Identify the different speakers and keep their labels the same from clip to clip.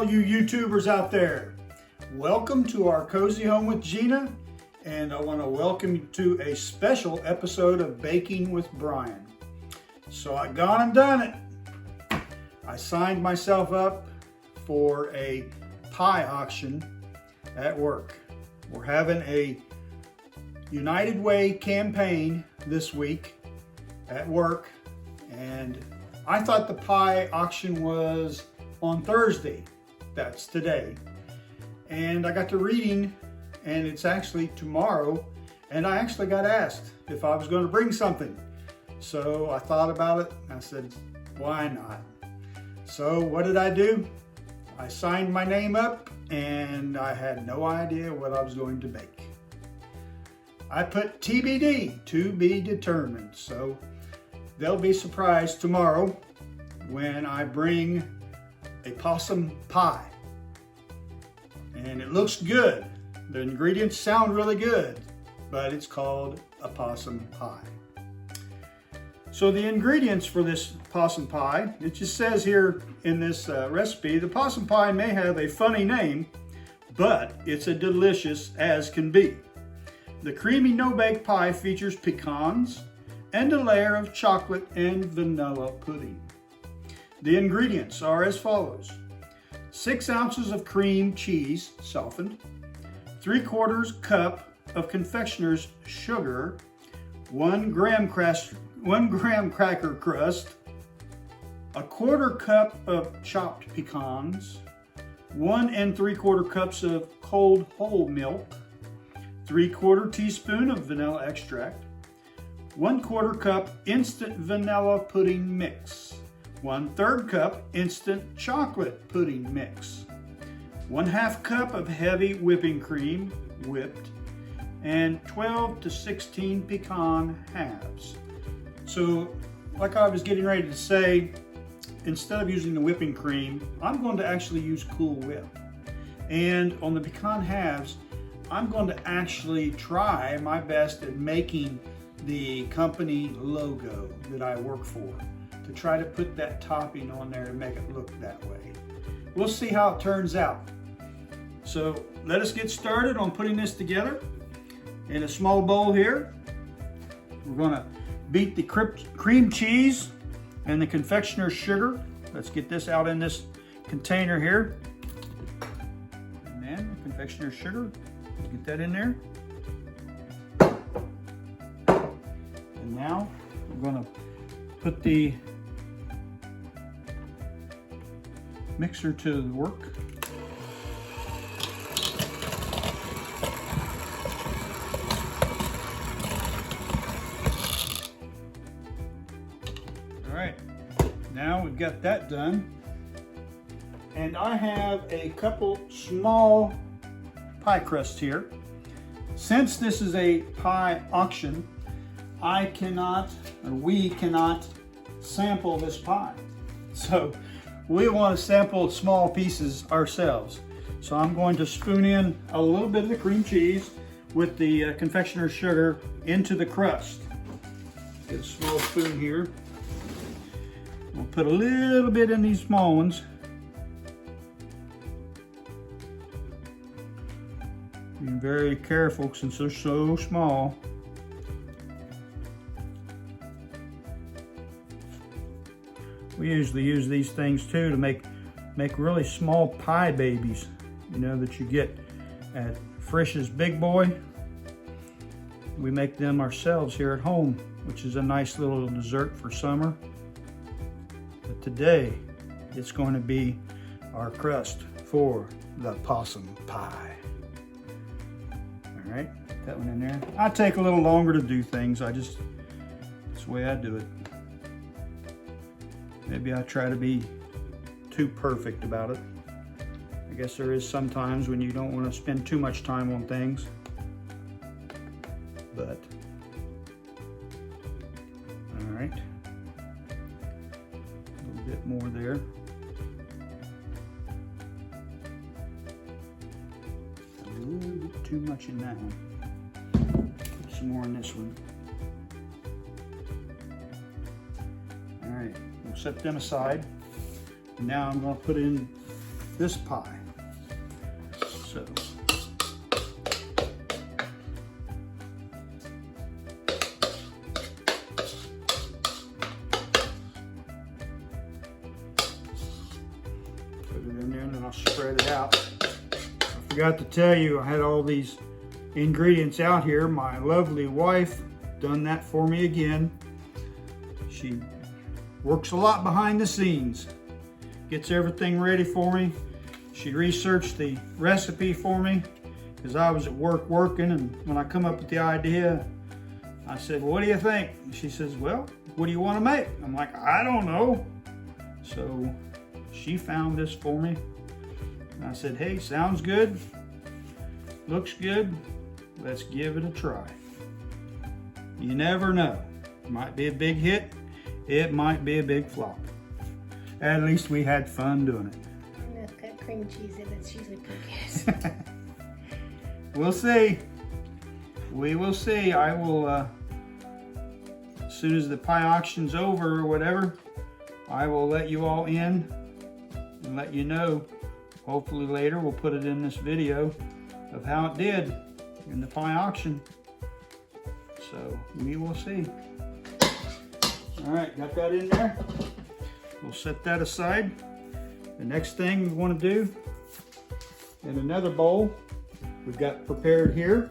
Speaker 1: all you YouTubers out there. Welcome to our Cozy Home with Gina, and I want to welcome you to a special episode of Baking with Brian. So I gone and done it. I signed myself up for a pie auction at work. We're having a United Way campaign this week at work, and I thought the pie auction was on Thursday. That's today. And I got to reading, and it's actually tomorrow, and I actually got asked if I was going to bring something. So I thought about it, and I said, why not? So what did I do? I signed my name up, and I had no idea what I was going to bake. I put TBD, to be determined. So they'll be surprised tomorrow when I bring a possum pie. And it looks good. The ingredients sound really good, but it's called a possum pie. So the ingredients for this possum pie, it just says here in this recipe, the possum pie may have a funny name, but it's as delicious as can be. The creamy no-bake pie features pecans and a layer of chocolate and vanilla pudding. The ingredients are as follows: 6 ounces of cream cheese softened, 3/4 cup of confectioner's sugar, 1 graham cracker crust, 1/4 cup of chopped pecans, 1 3/4 cups of cold whole milk, 3/4 teaspoon of vanilla extract, 1/4 cup instant vanilla pudding mix, 1/3 cup instant chocolate pudding mix, 1/2 cup of heavy whipping cream whipped, and 12 to 16 pecan halves. So like I was getting ready to say, instead of using the whipping cream, I'm going to actually use Cool Whip. And on the pecan halves, I'm going to actually try my best at making the company logo that I work for, to try to put that topping on there and make it look that way. We'll see how it turns out. So let us get started on putting this together. In a small bowl here, we're going to beat the cream cheese and the confectioner's sugar. Let's get this out in this container here. And then the confectioner's sugar, get that in there. And now we're going to put the mixer to work. All right, now we've got that done. And I have a couple small pie crusts here. Since this is a pie auction, I cannot, or we cannot sample this pie. So we want to sample small pieces ourselves. So I'm going to spoon in a little bit of the cream cheese with the confectioner's sugar into the crust. Get a small spoon here. We'll put a little bit in these small ones. Be very careful since they're so small. We usually use these things too to make really small pie babies, you know, that you get at Frisch's Big Boy. We make them ourselves here at home, which is a nice little dessert for summer. But today, it's going to be our crust for the possum pie. All right, put that one in there. I take a little longer to do things. That's the way I do it. Maybe I try to be too perfect about it. I guess there is sometimes when you don't want to spend too much time on things. But, all right. A little bit more there. A little bit too much in that one. Put some more in this one. All right, we'll set them aside. Now I'm going to put in this pie. So put it in there and then I'll spread it out. I forgot to tell you, I had all these ingredients out here. My lovely wife done that for me again. She works a lot behind the scenes, gets everything ready for me. She researched the recipe for me because I was at work working, and when I come up with the idea, I said, well, what do you think? And she says, well, what do you want to make? I'm like, I don't know. So she found this for me. And I said, hey, sounds good, looks good, let's give it a try. You never know. It might be a big hit, it might be a big flop. At least we had fun doing it.
Speaker 2: And it's got cream cheese in it, it's usually pretty good.
Speaker 1: We'll see. We will see. I will, as soon as the pie auction's over or whatever, I will let you all in and let you know. Hopefully later we'll put it in this video of how it did in the pie auction. So we will see. All right, got that in there. We'll set that aside. The next thing we want to do, in another bowl, we've got prepared here.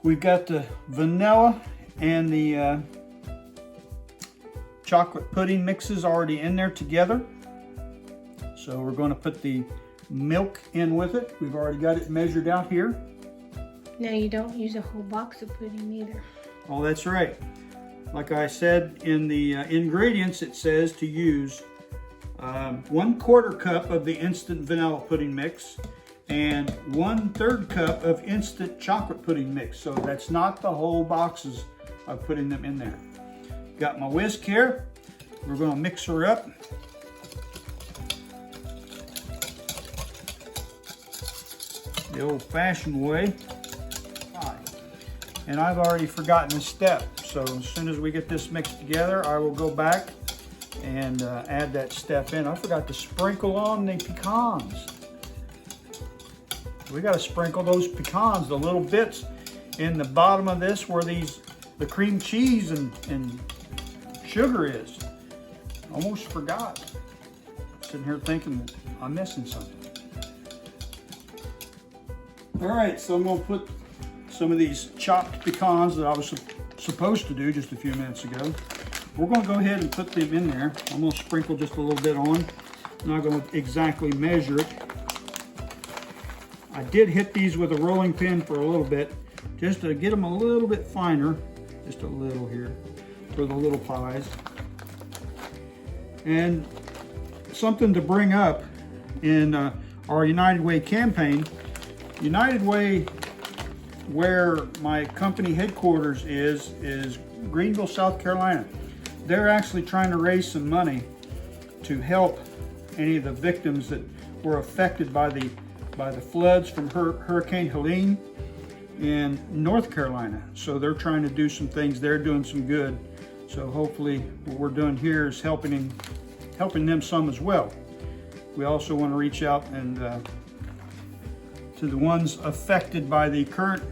Speaker 1: We've got the vanilla and the chocolate pudding mixes already in there together. So we're going to put the milk in with it. We've already got it measured out here.
Speaker 2: Now you don't use a whole box of pudding either.
Speaker 1: Oh, that's right. Like I said in the ingredients, it says to use 1/4 cup of the instant vanilla pudding mix and 1/3 cup of instant chocolate pudding mix. So that's not the whole boxes of putting them in there. Got my whisk here. We're going to mix her up. The old-fashioned way. And I've already forgotten this step. So as soon as we get this mixed together, I will go back and add that step in. I forgot to sprinkle on the pecans. We got to sprinkle those pecans, the little bits in the bottom of this where the cream cheese and sugar is. Almost forgot. Sitting here thinking I'm missing something. All right, so I'm going to put some of these chopped pecans that I was supposed to do just a few minutes ago. We're going to go ahead and put them in there. I'm going to sprinkle just a little bit on. I'm not going to exactly measure it. I did hit these with a rolling pin for a little bit, just to get them a little bit finer, just a little here, for the little pies. And something to bring up in our United Way campaign. United Way, where my company headquarters is Greenville, South Carolina. They're actually trying to raise some money to help any of the victims that were affected by the floods from Hurricane Helene in North Carolina. So they're trying to do some things. They're doing some good. So hopefully what we're doing here is helping them some as well. We also want to reach out and to the ones affected by the current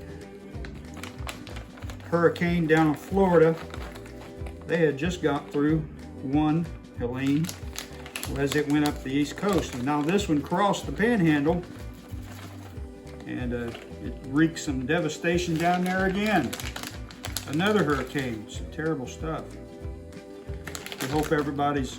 Speaker 1: hurricane down in Florida. They had just got through one, Helene, as it went up the east coast. And now this one crossed the panhandle, and it wreaked some devastation down there again. Another hurricane, some terrible stuff. We hope everybody's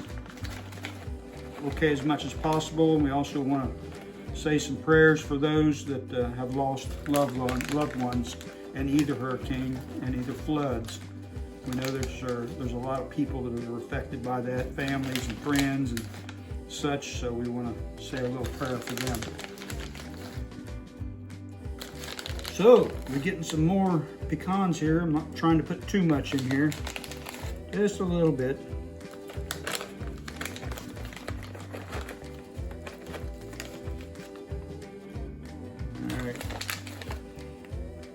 Speaker 1: okay as much as possible, and we also want to say some prayers for those that have lost loved ones in either hurricane and either floods. We know there's a lot of people that are affected by that, families and friends and such, so we want to say a little prayer for them. So, we're getting some more pecans here. I'm not trying to put too much in here, just a little bit.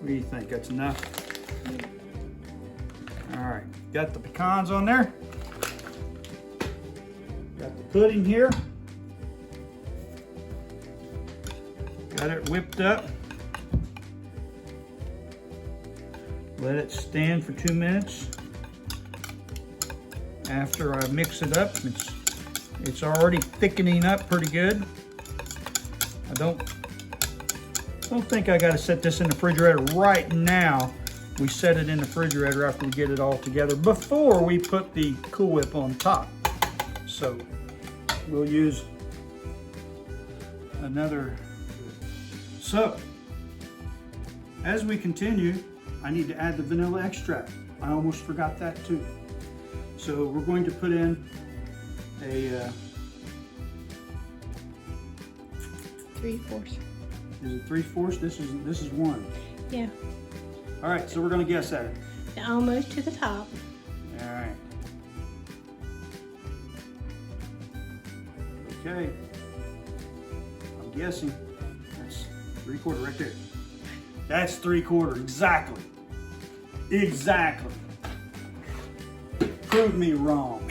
Speaker 1: What do you think? That's enough? All right, got the pecans on there. Got the pudding here. Got it whipped up. Let it stand for 2 minutes. After I mix it up, it's already thickening up pretty good. I don't think I gotta set this in the refrigerator right now. We set it in the refrigerator after we get it all together before we put the Cool Whip on top. So we'll use another. So as we continue, I need to add the vanilla extract. I almost forgot that too. So we're going to put in a
Speaker 2: 3/4.
Speaker 1: Is it 3/4? This is 1.
Speaker 2: Yeah.
Speaker 1: All right, so we're gonna guess at it.
Speaker 2: Almost to the top.
Speaker 1: All right. Okay. I'm guessing that's 3/4 right there. That's 3/4 exactly. Exactly. Prove me wrong.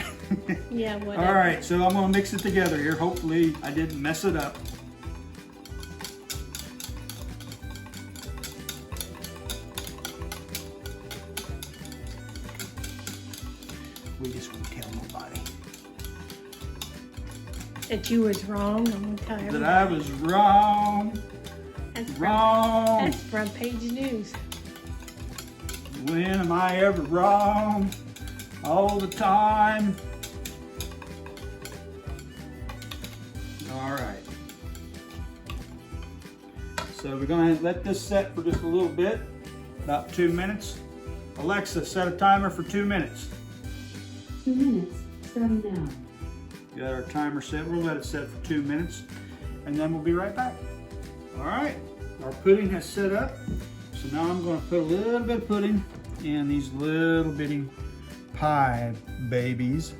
Speaker 2: Yeah, whatever.
Speaker 1: All right, so I'm gonna mix it together here. Hopefully I didn't mess it up. We just won't tell nobody.
Speaker 2: That you was wrong. I'm gonna tell everybody.
Speaker 1: That I was wrong.
Speaker 2: That's
Speaker 1: Wrong.
Speaker 2: That's front page news.
Speaker 1: When am I ever wrong? All the time. All right. So we're gonna let this set for just a little bit, about 2 minutes. Alexa, set a timer for 2 minutes.
Speaker 3: 2 minutes, starting now.
Speaker 1: Got our timer set. We'll let it set for 2 minutes, and then we'll be right back. All right, our pudding has set up. So now I'm going to put a little bit of pudding in these little bitty pie babies.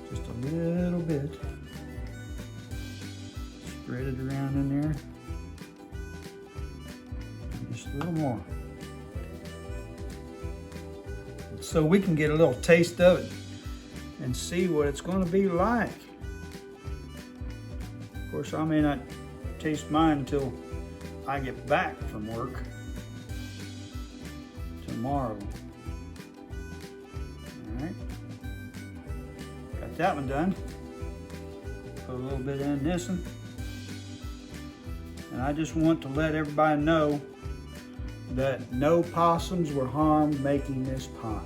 Speaker 1: Just a little bit. Spread it around in there. Just a little more. So we can get a little taste of it and see what it's going to be like. Of course, I may not taste mine until I get back from work tomorrow. All right, got that one done. Put a little bit in this one. And I just want to let everybody know that no possums were harmed making this pie.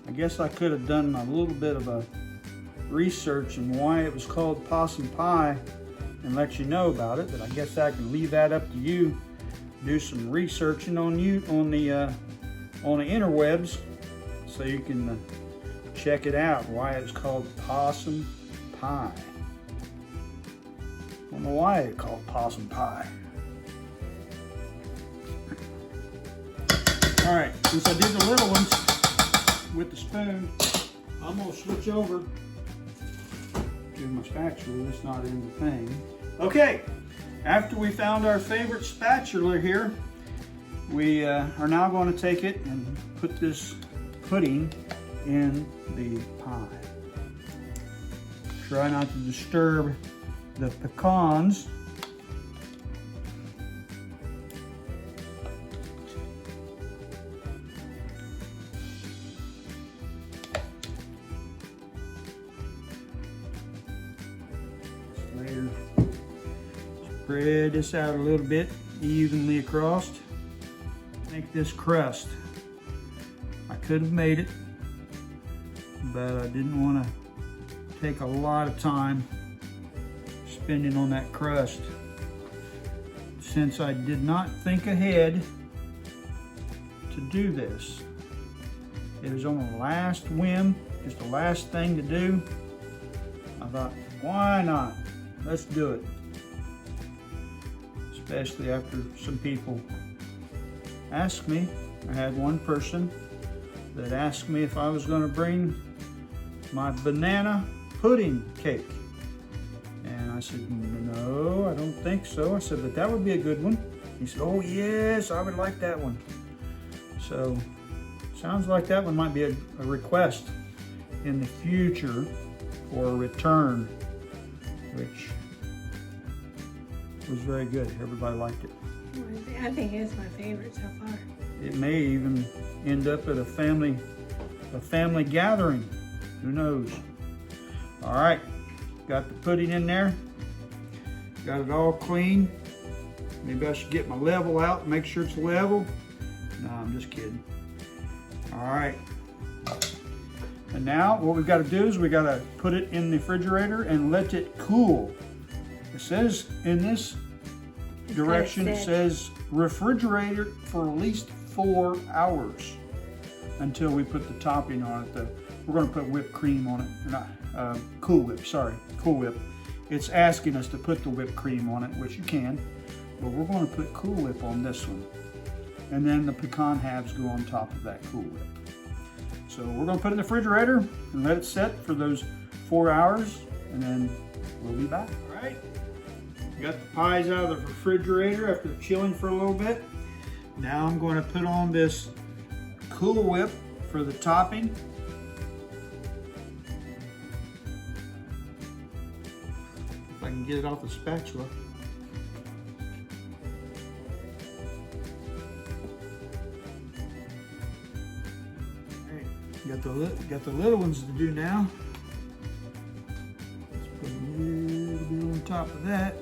Speaker 1: I guess I could have done a little bit of a research on why it was called Possum Pie and let you know about it, but I guess I can leave that up to you. Do some researching on the interwebs so you can check it out, why it's called Possum Pie. I don't know why it's called Possum Pie. All right, since I did the little ones with the spoon, I'm gonna switch over to my spatula. It's not in the thing. Okay, after we found our favorite spatula here, we are now going to take it and put this pudding in the pie. Try not to disturb the pecans. Later, spread this out a little bit evenly across. Make this crust. I could have made it, but I didn't want to take a lot of time spending on that crust. Since I did not think ahead to do this, it was on the last whim, just the last thing to do. I thought, why not? Let's do it. Especially after some people asked me. I had one person that asked me if I was going to bring my banana pudding cake. And I said, no, I don't think so. I said, but that would be a good one. He said, oh yes, I would like that one. So, sounds like that one might be a request in the future. for a return, which was very good. Everybody liked it.
Speaker 2: I think it's my favorite so far.
Speaker 1: It may even end up at a family gathering. Who knows? All right, got the pudding in there. Got it all clean. Maybe I should get my level out and make sure it's level. No, I'm just kidding. All right. And now what we've got to do is we got to put it in the refrigerator and let it cool. It says in this direction, it says refrigerate it for at least 4 hours until we put the topping on it. We're going to put whipped cream on it. Not, Cool Whip, sorry, Cool Whip. It's asking us to put the whipped cream on it, which you can, but we're going to put Cool Whip on this one. And then the pecan halves go on top of that Cool Whip. So we're going to put it in the refrigerator and let it set for those 4 hours, and then we'll be back. All right, got the pies out of the refrigerator after chilling for a little bit. Now I'm going to put on this Cool Whip for the topping. If I can get it off the spatula. Got the little ones to do now. Let's put a little bit on top of that.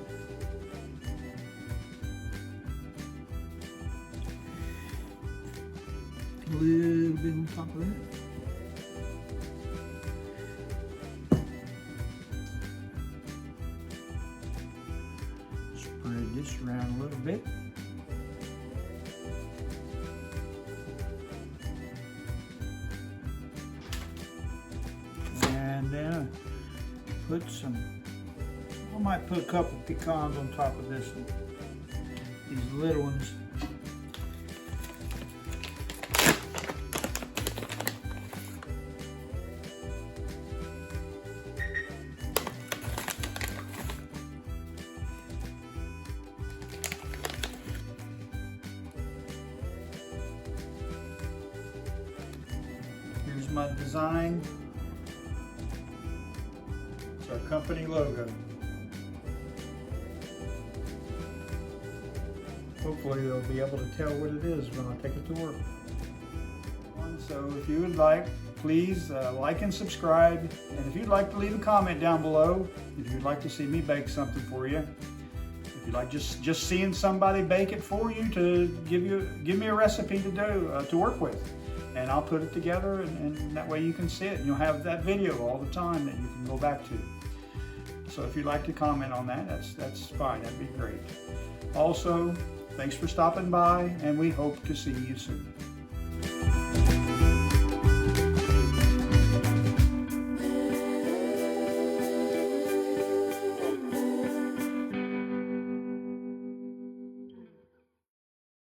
Speaker 1: A little bit on top of that. Spread this around a little bit. And then put some, I might put a couple pecans on top of this one. These little ones. Here's my design. It's our company logo. Hopefully they'll be able to tell what it is when I take it to work. So if you would like, please like and subscribe. And if you'd like to leave a comment down below, if you'd like to see me bake something for you, if you'd like just seeing somebody bake it for you, to give me a recipe to do to work with, and I'll put it together, and that way you can see it, and you'll have that video all the time that you can go back to. So if you'd like to comment on that, that's fine. That'd be great. Also, thanks for stopping by, and we hope to see you soon.